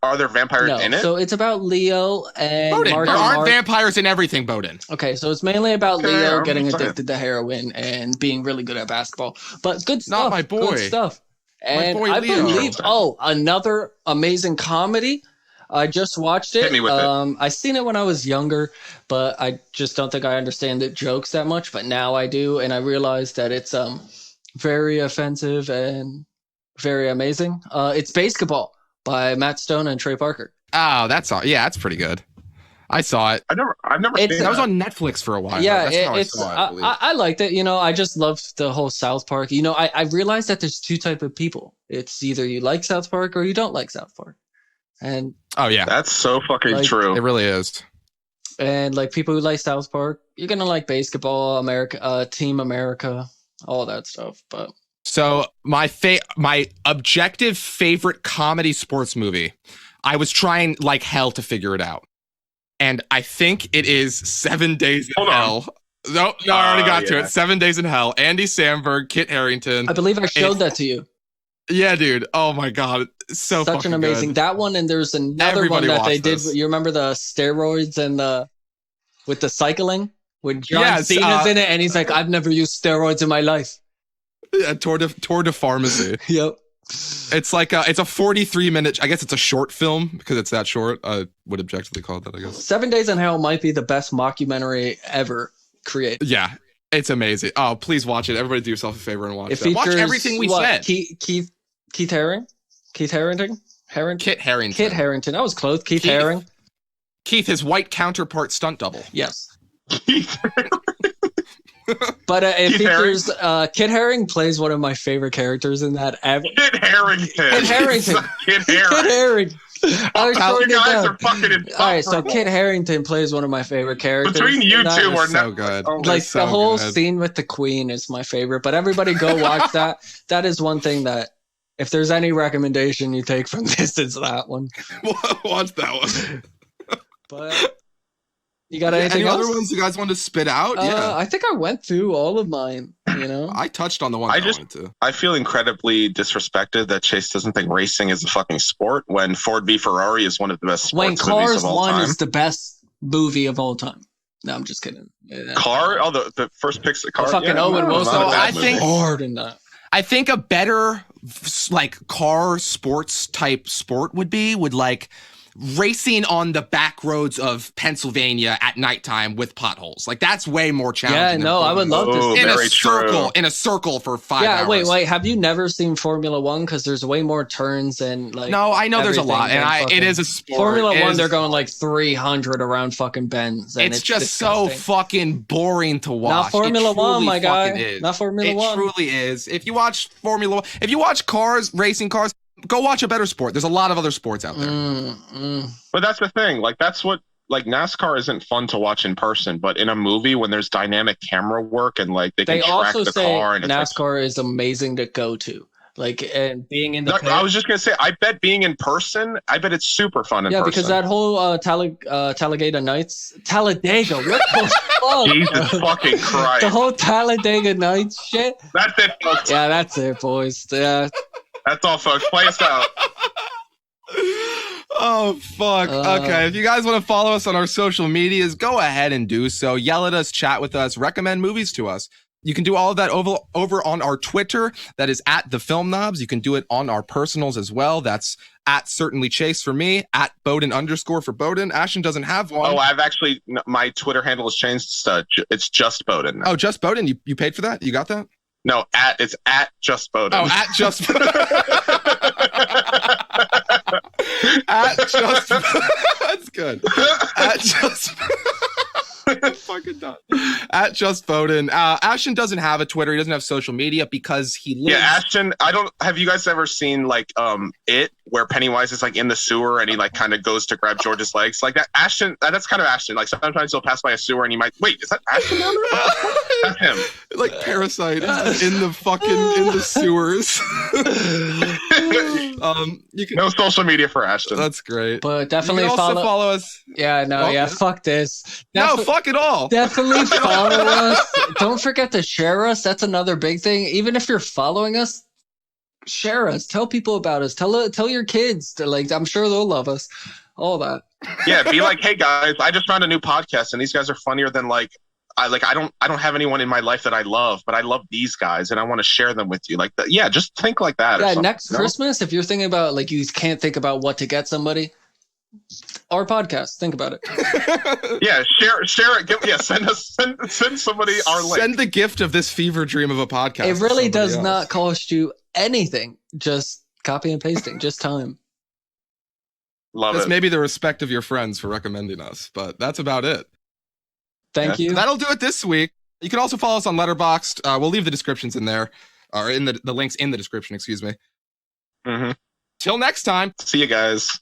are there vampires in it? So it's about Leo and Bowden. Marky There aren't Mark. vampires in everything, Bowden. Okay, so it's mainly about Leo getting addicted to heroin and being really good at basketball. But good stuff. Not my boy. Good stuff. And my boy I Leo. believe, another amazing comedy. I just watched it. Hit me with it. I seen it when I was younger, but I just don't think I understand the jokes that much. But now I do, and I realize that it's very offensive and very amazing. It's Basketball by Matt Stone and Trey Parker. Oh, that's all. Yeah, that's pretty good. I saw it. I've never seen That was that. on Netflix for a while. Yeah, That's how I it's saw it, I believe. I liked it. I just loved the whole South Park. I realized that there's two type of people. It's either you like South Park or you don't like South Park. And Oh yeah, That's so fucking Like- true. it really is. and like people who like South Park, you're gonna like basketball, America, Team America, all that stuff. But So my objective favorite comedy sports movie, I was trying like hell to figure it out, and I think it is 7 Days in Hold on. Hell. No, I already got to yeah. it. 7 Days in Hell. Andy Samberg, Kit Harington. I believe I showed that to you. Yeah, dude. Oh my god, it's so Such fucking an amazing good. that one, and there's another Everybody one that they watch did. this. You remember the steroids and with the cycling when John Yes, Cena's in it, and he's like, "I've never used steroids in my life." Yeah, Tour de Pharmacy. Yep. It's like it's a 43-minute. I guess it's a short film because it's that short. I would objectively call it that, I guess. 7 Days in Hell might be the best mockumentary ever created. Yeah, it's amazing. Oh, please watch it. Everybody, do yourself a favor and watch It that. Watch features everything we what, said. Keith Harington. Kit Harington. Kit Harington. I was close. Keith Keith. Haring. Keith, his white counterpart stunt double. Yes. But it Keith features Kit Haring plays one of my favorite characters in that ever. Kit Harington. Kit Harington. Kit Kit Harington. Haring. I was You showing it guys down. are fucking All right, so insufferable. Kit Harington plays one of my favorite characters. Between you in that. two are so Netflix. good. Oh, Like so the whole good. scene with the Queen is my favorite. But everybody go watch that. That is one thing that if there's any recommendation you take from this, it's that one. Watch that one. But you got anything Any else? other ones you guys want to spit out? Yeah. I think I went through all of mine. I touched on the one I I just- wanted to. I feel incredibly disrespected that Chase doesn't think racing is a fucking sport when Ford v Ferrari is one of the best When sports movies Cars of all 1 time. is the best movie of all time. No, I'm just kidding. Yeah. Car? Oh, the first picks of Car. Fucking Owen no, Wilson. not a bad I movie. think- Hard in that. I think a better like car sports type sport would like racing on the back roads of Pennsylvania at nighttime with potholes. Like that's way more challenging. Yeah, than no, I would love Oh, to. in a very circle, true. in a circle for 5 Yeah, hours. wait. Have you never seen Formula One? Because there's way more turns and like. No, I know there's a lot, everything and than it fucking- is a sport. Formula It One, is- they're going like 300 around fucking bends. And It's just so disgusting. fucking boring to watch. Not Formula It One, truly my guy. fucking is. Not Formula It One. truly is. If you watch Formula One, if you watch cars, racing cars, go watch a better sport. There's a lot of other sports out there. But that's the thing. Like that's what like NASCAR isn't fun to watch in person, but in a movie when there's dynamic camera work and like they can They track also the say car and it's like, NASCAR is amazing to go to. Like, and being in the pit. I was just gonna say, I bet being in person, I bet it's super fun in Yeah, person. because that whole Talladega Nights, Talladega, what the fuck? Jesus fucking Christ. The whole Talladega Nights shit. That's it, folks. Yeah, that's it, boys. Yeah, That's all, folks. Play us out. Oh fuck. Okay. If you guys want to follow us on our social medias, go ahead and do so. Yell at us, chat with us, recommend movies to us. You can do all of that over on our Twitter. That is at the Film Knobs. You can do it on our personals as well. That's at Certainly Chase for me, at Bowden _ for Bowden. Ashton doesn't have one. Oh, I've actually, my Twitter handle has changed. It's just Bowden. Oh, just Bowden. You paid for that? You got that? No, it's at just Bowden. Oh, at just at just that's good. At just I'm fucking done. At just Bowden. Ashton doesn't have a Twitter. He doesn't have social media because he lives. Yeah, Ashton, have you guys ever seen like It, where Pennywise is like in the sewer and he like kind of goes to grab George's legs? Like that Ashton, that's kind of Ashton. Like sometimes he'll pass by a sewer and he might wait, is that Ashton down there? That's him. Like Parasite in the sewers. You can No social media for Ashton. that's great. but You definitely can also follow. follow us. Yeah, no, Oh, yeah, yeah. fuck this. No, Defi- fuck it all. Definitely follow us. Don't forget to share us. That's another big thing. Even if you're following us, share us. Tell people about us. Tell your kids. Like, I'm sure they'll love us. All that. Yeah, be like, hey guys, I just found a new podcast and these guys are funnier than I don't have anyone in my life that I love, but I love these guys and I want to share them with you. Like that. Yeah, just think like that. or Yeah, something, next you know? Christmas, if you're thinking about like you can't think about what to get somebody, our podcast. Think about it. Yeah, share it. Send somebody our link. Send the gift of this fever dream of a podcast. It to really somebody does else. not cost you anything. Just copy and pasting. Just time. Love That's it. maybe the respect of your friends for recommending us, but that's about it. Thank you. That'll do it this week. You can also follow us on Letterboxd. We'll leave the descriptions in there, or in the links in the description, excuse me. Mm-hmm. Till next time. See you guys.